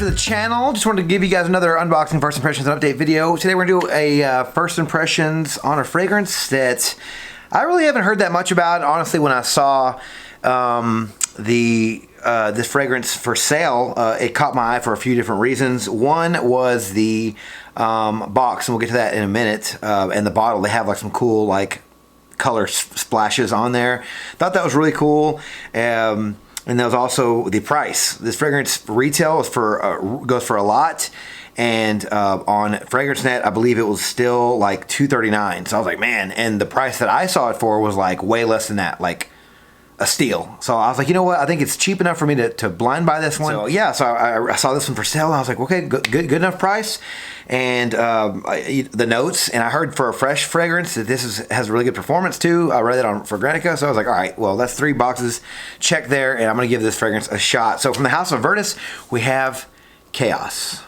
to the channel. Just wanted to give you guys another unboxing, first impressions, and update video. Today we're going to do a first impressions on a fragrance that I really haven't heard that much about. Honestly, when I saw this fragrance for sale, it caught my eye for a few different reasons. One was the box, and we'll get to that in a minute, and the bottle. They have like some cool like color splashes on there. Thought that was really cool. And there was also the price. This fragrance retail is for goes for a lot, and on FragranceNet, I believe it was still like $239. So I was like, man, and the price that I saw it for was like way less than that, like a steal. So I was like, you know what? I think it's cheap enough for me to blind buy this one. So yeah, so I saw this one for sale, and I was like, okay, good enough price. And the notes, and I heard for a fresh fragrance that this has really good performance too. I read it on Fragrantica, so I was like, all right, well, that's 3 boxes. Check there, and I'm gonna give this fragrance a shot. So from the house of Vertus, we have Chaos.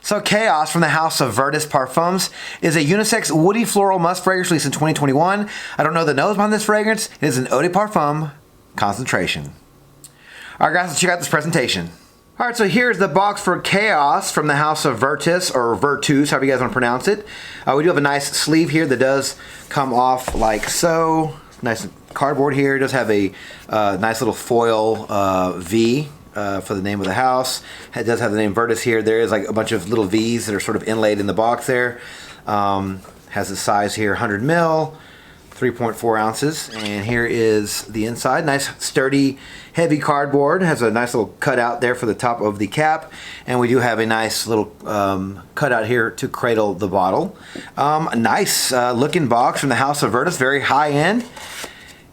So Chaos from the house of Vertus Parfums is a unisex woody floral musk fragrance released in 2021. I don't know the nose behind this fragrance. It is an eau de parfum concentration. All right, guys, let's check out this presentation. All right, so here's the box for Chaos from the house of Vertus, or Vertus, however you guys want to pronounce it. We do have a nice sleeve here that does come off like so. Nice cardboard here. It does have a nice little foil V for the name of the house. It does have the name Vertus here. There is like a bunch of little V's that are sort of inlaid in the box there. Has the size here, 100 ml. 3.4 ounces, and here is the inside. Nice sturdy heavy cardboard. Has a nice little cutout there for the top of the cap, and we do have a nice little cutout here to cradle the bottle. A nice looking box from the house of Vertus, very high end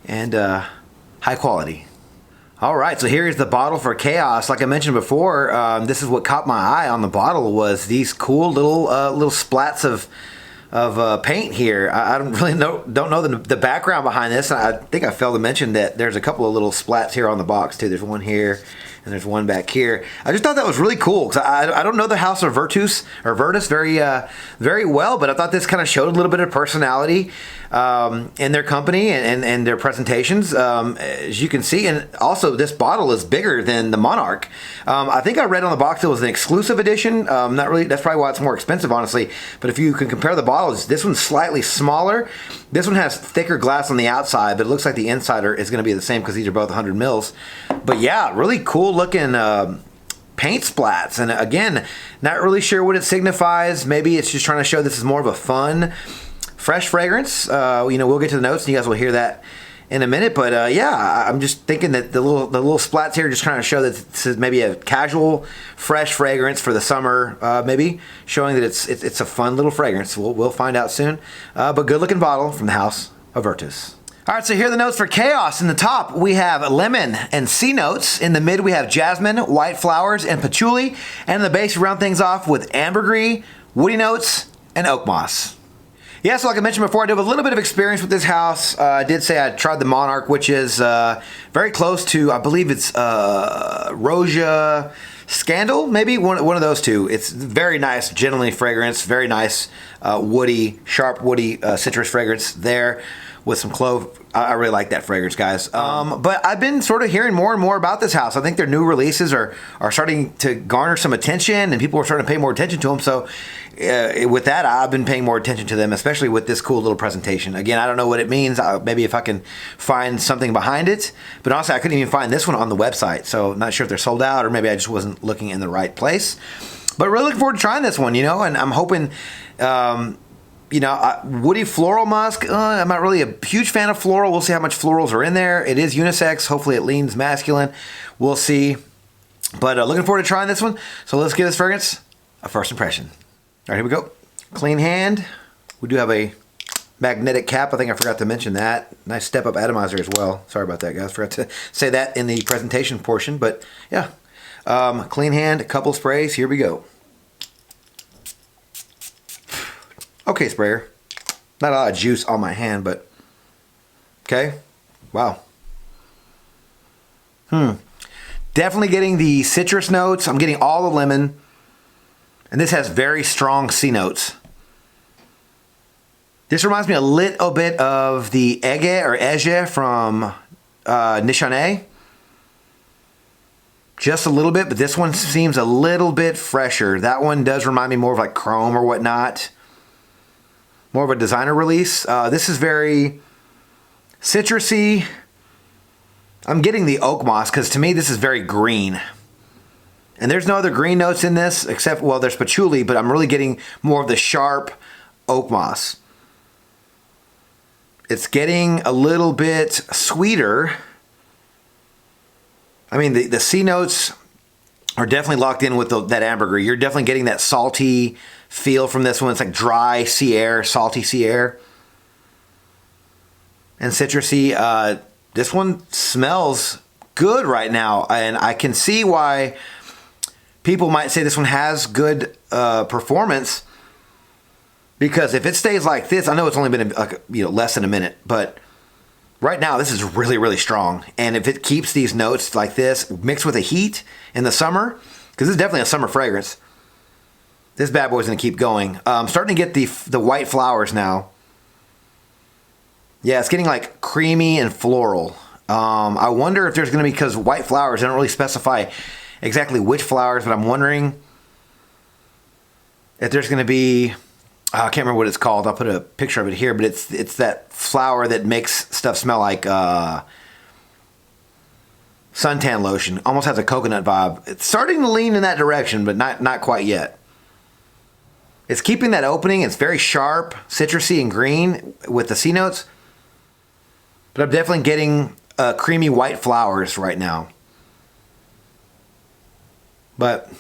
and high quality. All right, so here is the bottle for Chaos. Like I mentioned before, this is what caught my eye on the bottle, was these cool little splats of paint here. I don't really don't know the background behind this. I think I failed to mention that there's a couple of little splats here on the box too. There's one here and there's one back here. I just thought that was really cool because I don't know the house of Vertus very well, but I thought this kind of showed a little bit of personality in their company and their presentations, as you can see. And also, this bottle is bigger than the Monarch. I think I read on the box it was an exclusive edition. Not really. That's probably why it's more expensive, honestly. But if you can compare the bottles, this one's slightly smaller. This one has thicker glass on the outside, but it looks like the inside is going to be the same because these are both 100 mils. But yeah, really cool looking paint splats. And again, not really sure what it signifies. Maybe it's just trying to show this is more of a fun, fresh fragrance. You know, we'll get to the notes and you guys will hear that in a minute. But yeah, I'm just thinking that the little splats here just trying to show that this is maybe a casual, fresh fragrance for the summer. Maybe showing that it's a fun little fragrance. We'll find out soon. But good looking bottle from the house of Vertus. All right, so here are the notes for Chaos. In the top, we have lemon and sea notes. In the mid, we have jasmine, white flowers, and patchouli. And in the base, we round things off with ambergris, woody notes, and oak moss. Yeah, so like I mentioned before, I did a little bit of experience with this house. I did say I tried the Monarch, which is very close to, I believe it's Roja Scandal, maybe one of those two. It's very nice, gentlemanly fragrance, very nice woody, sharp woody citrus fragrance there with some clove. I really like that fragrance, guys. But I've been sort of hearing more and more about this house. I think their new releases are starting to garner some attention, and people are starting to pay more attention to them. So with that, I've been paying more attention to them, especially with this cool little presentation. Again, I don't know what it means. Maybe if I can find something behind it. But honestly, I couldn't even find this one on the website. So I'm not sure if they're sold out, or maybe I just wasn't looking in the right place. But really looking forward to trying this one, you know, and I'm hoping... you know, woody floral musk, I'm not really a huge fan of floral. We'll see how much florals are in there. It is unisex. Hopefully it leans masculine. We'll see. But looking forward to trying this one. So let's give this fragrance a first impression. All right, here we go. Clean hand. We do have a magnetic cap. I think I forgot to mention that. Nice step-up atomizer as well. Sorry about that, guys. Forgot to say that in the presentation portion. But yeah, clean hand, a couple sprays. Here we go. Okay, sprayer. Not a lot of juice on my hand, but okay. Wow. Definitely getting the citrus notes. I'm getting all the lemon. And this has very strong sea notes. This reminds me a little bit of the Ege or Ege from Nishane. just a little bit, but this one seems a little bit fresher. That one does remind me more of like chrome or whatnot. More of a designer release. This is very citrusy. I'm getting the oak moss because to me this is very green. And there's no other green notes in this except, well, there's patchouli, but I'm really getting more of the sharp oak moss. It's getting a little bit sweeter. I mean, the C notes are definitely locked in with that ambergris. You're definitely getting that salty feel from this one. It's like dry sea air, salty sea air. And citrusy. This one smells good right now. And I can see why people might say this one has good performance. Because if it stays like this, I know it's only been less than a minute, but right now this is really, really strong. And if it keeps these notes like this, mixed with the heat in the summer, because this is definitely a summer fragrance, this bad boy's gonna keep going. Starting to get the white flowers now. Yeah, it's getting like creamy and floral. I wonder if there's gonna be, because white flowers, they don't really specify exactly which flowers, but I'm wondering if there's gonna be, I can't remember what it's called. I'll put a picture of it here, but it's that flower that makes stuff smell like suntan lotion. Almost has a coconut vibe. It's starting to lean in that direction, but not quite yet. It's keeping that opening. It's very sharp, citrusy, and green with the C notes. But I'm definitely getting creamy white flowers right now. But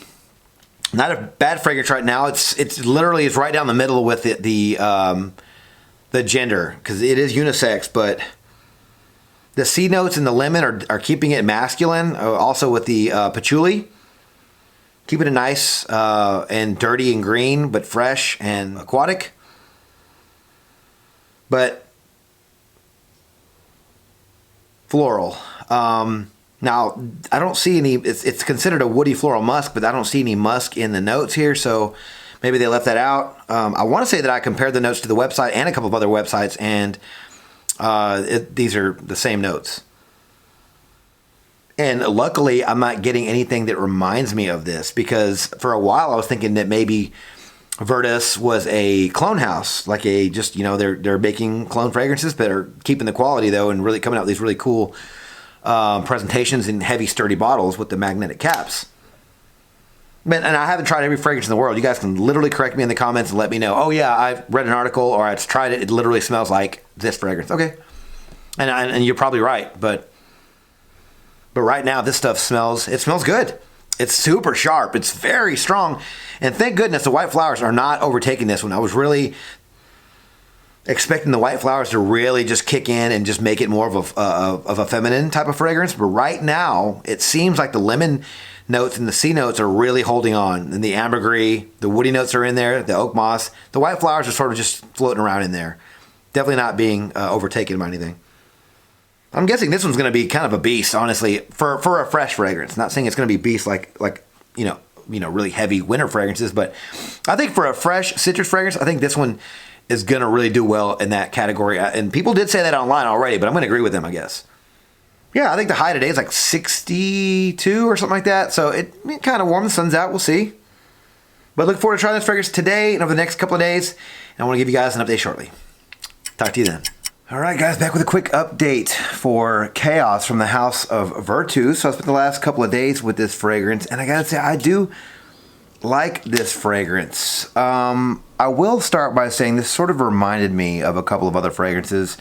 not a bad fragrance right now. It's literally is right down the middle with the gender, because it is unisex, but the C notes and the lemon are keeping it masculine. Also with the patchouli, keeping it nice and dirty and green, but fresh and aquatic. But floral. Now, I don't see any, it's considered a woody floral musk, but I don't see any musk in the notes here, so maybe they left that out. I want to say that I compared the notes to the website and a couple of other websites, and these are the same notes. And luckily, I'm not getting anything that reminds me of this, because for a while I was thinking that maybe Vertus was a clone house, like they're making clone fragrances, but are keeping the quality though, and really coming out with these really cool presentations in heavy, sturdy bottles with the magnetic caps. And I haven't tried every fragrance in the world. You guys can literally correct me in the comments and let me know, oh yeah, I've read an article or I've tried it. It literally smells like this fragrance. Okay. And you're probably right. But right now, this stuff smells good. It's super sharp. It's very strong. And thank goodness the white flowers are not overtaking this one. I was really expecting the white flowers to really just kick in and just make it more of a feminine type of fragrance. But right now, it seems like the lemon notes and the C notes are really holding on. And the ambergris, the woody notes are in there, the oak moss. The white flowers are sort of just floating around in there. Definitely not being overtaken by anything. I'm guessing this one's going to be kind of a beast, honestly, for a fresh fragrance. Not saying it's going to be beast like really heavy winter fragrances, but I think for a fresh citrus fragrance, I think this one is going to really do well in that category. And people did say that online already, but I'm going to agree with them, I guess. Yeah, I think the high today is like 62 or something like that. So it kind of warm. The sun's out. We'll see. But look forward to trying this fragrance today and over the next couple of days. And I want to give you guys an update shortly. Talk to you then. All right, guys, back with a quick update for Chaos from the house of Vertus. So I spent the last couple of days with this fragrance, and I gotta say, I do like this fragrance. I will start by saying this sort of reminded me of a couple of other fragrances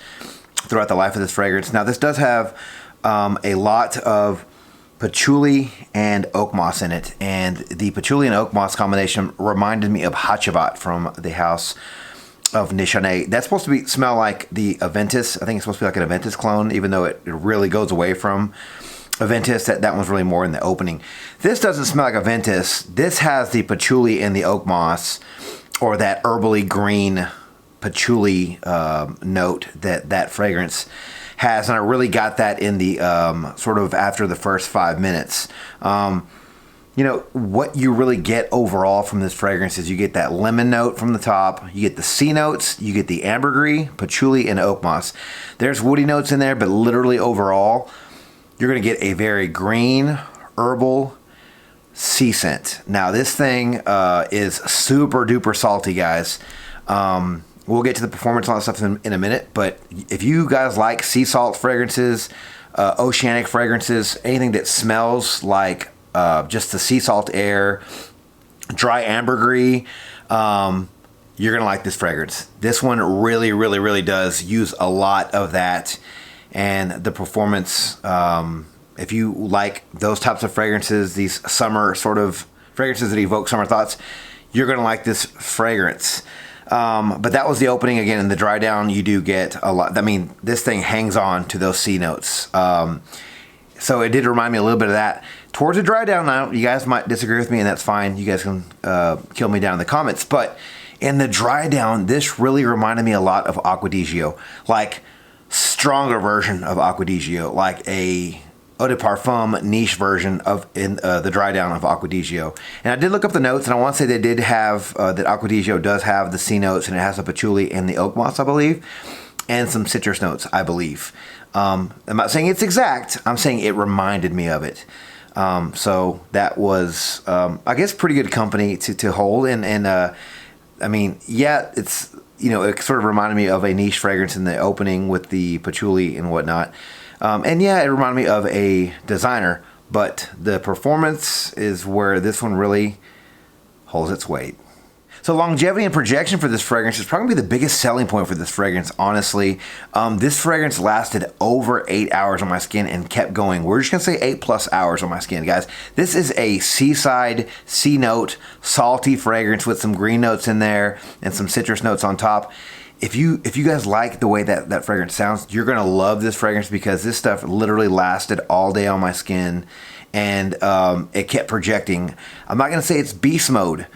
throughout the life of this fragrance. Now, this does have a lot of patchouli and oak moss in it, and the patchouli and oak moss combination reminded me of Hachivat from the house of Nishane. That's supposed to smell like the Aventus. I think it's supposed to be like an Aventus clone, even though it really goes away from Aventus. That one's really more in the opening. This doesn't smell like Aventus. This has the patchouli and the oak moss, or that herbally green patchouli note that fragrance has, and I really got that in the sort of after the first 5 minutes. What you really get overall from this fragrance is you get that lemon note from the top, you get the C notes, you get the ambergris, patchouli, and oak moss. There's woody notes in there, but literally overall, you're going to get a very green, Herbal Sea Scent. Now this thing is super duper salty, guys. We'll get to the performance on that stuff in a minute, but if you guys like sea salt fragrances, oceanic fragrances, anything that smells like just the sea salt air, dry ambergris, you're gonna like this fragrance. This one really, really, really does use a lot of that, and the performance, if you like those types of fragrances, these summer sort of fragrances that evoke summer thoughts, you're gonna like this fragrance. But that was the opening. Again, in the dry down, you do get a lot. I mean, this thing hangs on to those C notes. So it did remind me a little bit of that. Towards the dry down now, you guys might disagree with me, and that's fine. You guys can kill me down in the comments. But in the dry down, this really reminded me a lot of Acqua di Gio. Like, stronger version of Acqua di Gio. Like a Eau de Parfum niche version of the dry down of Acqua di Gio. And I did look up the notes, and I want to say they did have, that Acqua di Gio does have the C notes, and it has the patchouli and the oak moss, I believe, and some citrus notes, I believe. I'm not saying it's exact, I'm saying it reminded me of it. So that was, I guess, pretty good company to hold. And I mean, yeah, it's, you know, it sort of reminded me of a niche fragrance in the opening with the patchouli and whatnot. And yeah, it reminded me of a designer, but the performance is where this one really holds its weight. So longevity and projection for this fragrance is probably the biggest selling point for this fragrance, honestly. This fragrance lasted over 8 hours on my skin and kept going. We're just gonna say 8+ hours on my skin, guys. This is a seaside, sea note, salty fragrance with some green notes in there and some citrus notes on top. If you guys like the way that fragrance sounds, you're gonna love this fragrance, because this stuff literally lasted all day on my skin, and it kept projecting. I'm not gonna say it's beast mode.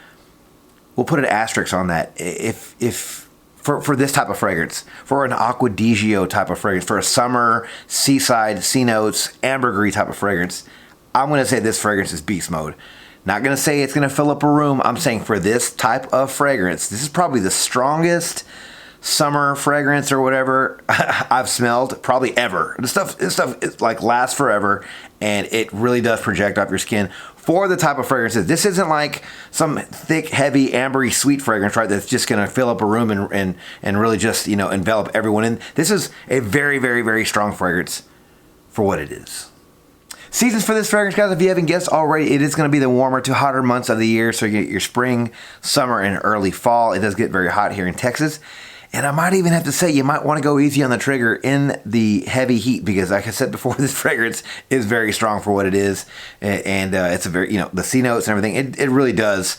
We'll put an asterisk on that. If for this type of fragrance, for an Acqua di Gio type of fragrance, for a summer, seaside, sea notes, ambergris type of fragrance, I'm gonna say this fragrance is beast mode. Not gonna say it's gonna fill up a room. I'm saying for this type of fragrance, this is probably the strongest summer fragrance or whatever I've smelled probably ever. This stuff is like lasts forever, and it really does project off your skin for the type of fragrances. This isn't like some thick, heavy, ambery, sweet fragrance, right? That's just gonna fill up a room and really just, you know, envelop everyone in. This is a very, very, very strong fragrance for what it is. Seasons for this fragrance, guys, if you haven't guessed already, it is going to be the warmer to hotter months of the year. So you get your spring, summer, and early fall. It does get very hot here in Texas. And I might even have to say, you might want to go easy on the trigger in the heavy heat, because like I said before, this fragrance is very strong for what it is. And it's a very, you know, the C notes and everything, it really does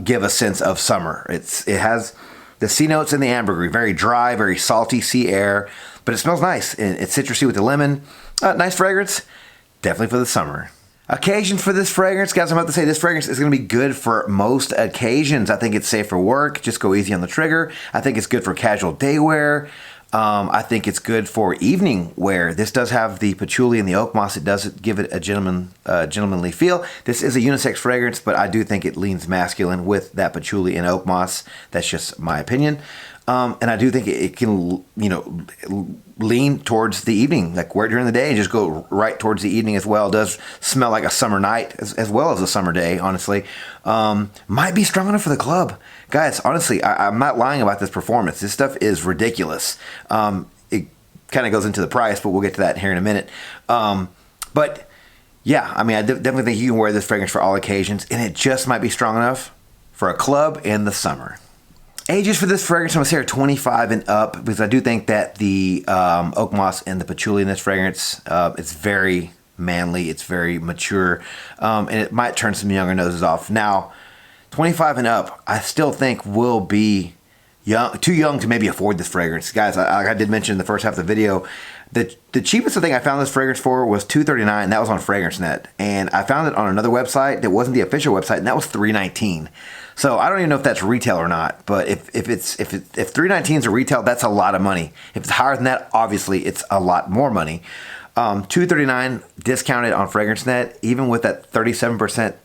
give a sense of summer. It has the C notes and the ambergris, very dry, very salty sea air, but it smells nice. And it's citrusy with the lemon. Nice fragrance, definitely for the summer. Occasion for this fragrance, guys, I'm about to say this fragrance is going to be good for most occasions. I think it's safe for work. Just go easy on the trigger. I think it's good for casual day wear. I think it's good for evening wear. This does have the patchouli and the oak moss. It does give it a gentlemanly feel. This is a unisex fragrance, but I do think it leans masculine with that patchouli and oak moss. That's just my opinion. And I do think it can, you know, lean towards the evening, like wear it during the day and just go right towards the evening as well. It does smell like a summer night as well as a summer day, honestly. Might be strong enough for the club. Guys, honestly, I'm not lying about this performance. This stuff is ridiculous. It kind of goes into the price, but we'll get to that here in a minute. But yeah, I mean, I definitely think you can wear this fragrance for all occasions, and it just might be strong enough for a club in the summer. Ages for this fragrance, I'm going to say are 25 and up, because I do think that the oak moss and the patchouli in this fragrance, it's very manly, it's very mature, and it might turn some younger noses off. Now, 25 and up, I still think will be too young to maybe afford this fragrance. Guys, I did mention in the first half of the video, the cheapest thing I found this fragrance for was $239, and that was on FragranceNet. And I found it on another website that wasn't the official website, and that was $319. So I don't even know if that's retail or not. But if $319 is a retail, that's a lot of money. If it's higher than that, obviously it's a lot more money. $239 discounted on FragranceNet, even with that 37%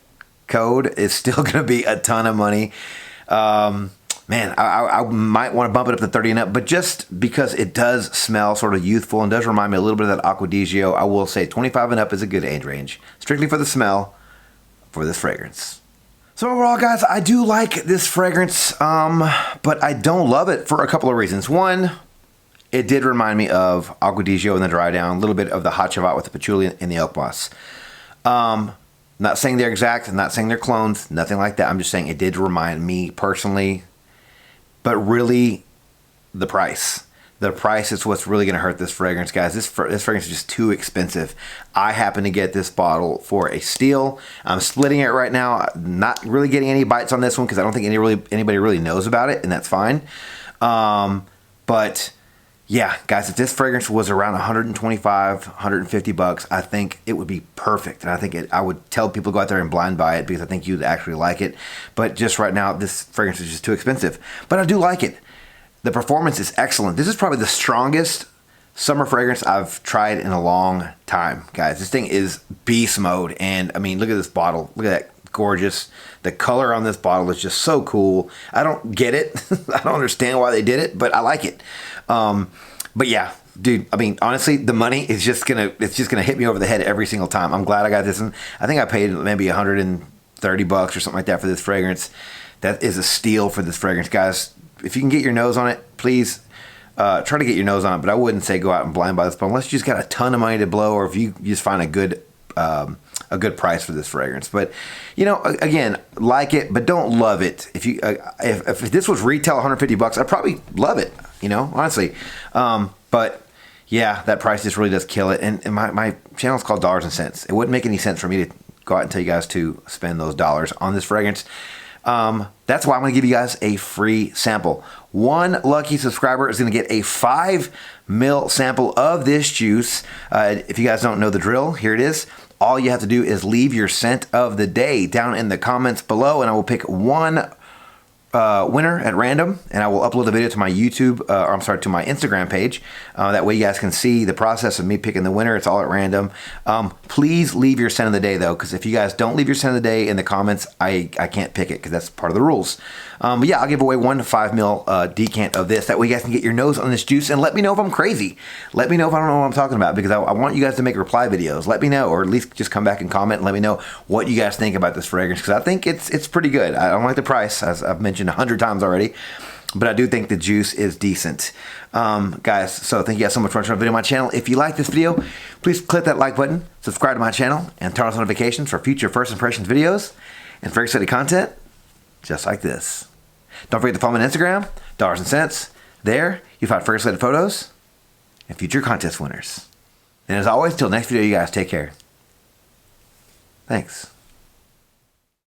code, is still going to be a ton of money. man, I might want to bump it up to 30 and up, but just because it does smell sort of youthful and does remind me a little bit of that Acqua di Gio, I will say 25 and up is a good age range, strictly for the smell for this fragrance. So overall, guys, I do like this fragrance, but I don't love it for a couple of reasons. One, it did remind me of Acqua di Gio in the dry down, a little bit of the hot chavat with the patchouli and the oak moss. Not saying they're exact, not saying they're clones, nothing like that. I'm just saying it did remind me personally, but really the price. The price is what's really going to hurt this fragrance, guys. This fragrance is just too expensive. I happen to get this bottle for a steal. I'm splitting it right now. Not really getting any bites on this one because I don't think anybody really knows about it, and that's fine. But yeah, guys, if this fragrance was around 125, 150 bucks, I think it would be perfect. And I think I would tell people to go out there and blind buy it because I think you'd actually like it. But just right now, this fragrance is just too expensive. But I do like it. The performance is excellent. This is probably the strongest summer fragrance I've tried in a long time, guys. This thing is beast mode. And I mean, look at this bottle. Look at that. Gorgeous. The color on this bottle is just so cool. I don't get it. I don't understand why they did it, but I like it. But yeah, dude, I mean, honestly, the money is just gonna hit me over the head every single time. I'm glad I got this one. I think I paid maybe 130 bucks or something like that for this fragrance. That is a steal for this fragrance, guys. If you can get your nose on it, please try to get your nose on it, but I wouldn't say go out and blind buy this, but unless you just got a ton of money to blow, or if you just find a good price for this fragrance. But you know, again, like it, but don't love it. If this was retail 150 bucks, I'd probably love it, you know, honestly. But yeah, that price just really does kill it. And my channel is called Dollars and Cents. It wouldn't make any sense for me to go out and tell you guys to spend those dollars on this fragrance. That's why I'm going to give you guys a free sample. One lucky subscriber is going to get a 5 ml sample of this juice. If you guys don't know the drill, here it is. All you have to do is leave your scent of the day down in the comments below, and I will pick one winner at random, and I will upload the video to my YouTube, to my Instagram page. That way you guys can see the process of me picking the winner. It's all at random. Please leave your scent of the day though, because if you guys don't leave your scent of the day in the comments, I can't pick it because that's part of the rules. But yeah, I'll give away 1 5 ml decant of this. That way you guys can get your nose on this juice and let me know if I'm crazy. Let me know if I don't know what I'm talking about, because I want you guys to make reply videos. Let me know, or at least just come back and comment and let me know what you guys think about this fragrance, because I think it's pretty good. I don't like the price, as I've mentioned 100 times already, but I do think the juice is decent. Guys, so thank you guys so much for watching my video on my channel. If you like this video, please click that like button, subscribe to my channel, and turn on notifications for future first impressions videos and fragrance study content just like this. Don't forget to follow me on Instagram, Dollars and Cents. There, you'll find fragrance related photos and future contest winners. And as always, till next video, you guys take care. Thanks.